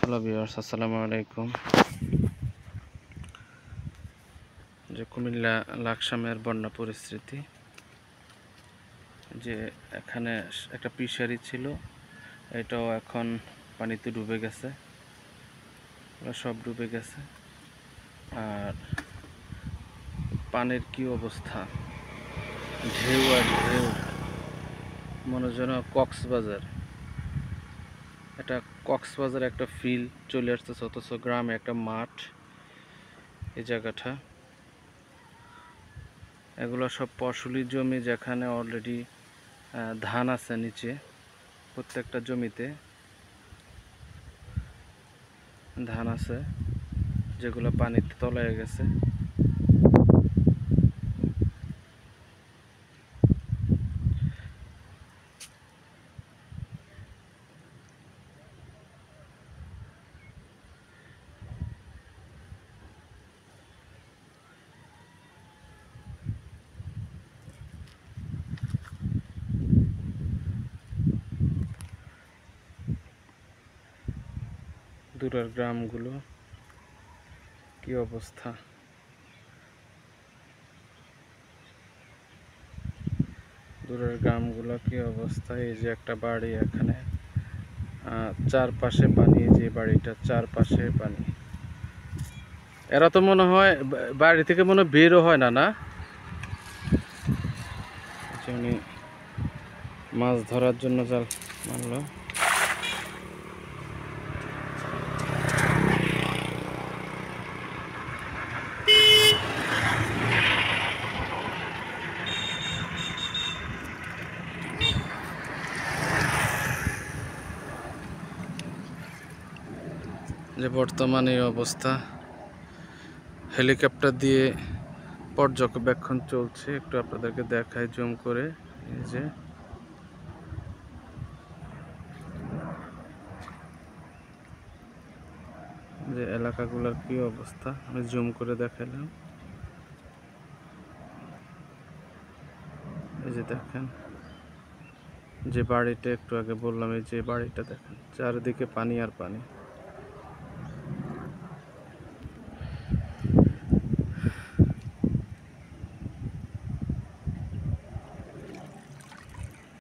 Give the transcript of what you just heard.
Hello viewers, আসসালামু আলাইকুম। যে কুমিল্লা লাকসামের বন্যা পরিস্থিতি, যে এখানে একটা ফিশারি ছিল, এটাও এখন পানিতে ডুবে গেছে, সব ডুবে গেছে। আর পানির কি অবস্থা, ঢেউ আর ঢেউ, মনে যেন কক্সবাজার। এটা কক্সবাজার একটা ফিল চলে আসতেছে, অথচ গ্রামে একটা মাঠ। এই জায়গাটা, এগুলো সব ফসলি জমি, যেখানে অলরেডি ধান আছে নিচে। প্রত্যেকটা জমিতে ধান আছে, যেগুলো পানিতে তলায় গেছে। দূরের গ্রামগুলো কি অবস্থা, দূরের গ্রামগুলো কি অবস্থা। এই যে একটা বাড়ি, এখানে চারপাশে পানি, যে বাড়িটা চারপাশে পানি। এরা তো মনে হয় বাড়ি থেকে মনে বেরও হয় না, না? উনি মাছ ধরার জন্য জাল মারলো। যে বর্তমানে এই অবস্থা, হেলিকপ্টার দিয়ে পর্যবেক্ষণ চলছে, একটু আপনাদেরকে দেখায় জুম করে। এই যে এলাকাগুলোর কি অবস্থা আমি জুম করে দেখালাম। এই যে দেখেন, যে বাড়িটা একটু আগে বললাম, এই যে বাড়িটা দেখেন, চারিদিকে পানি আর পানি।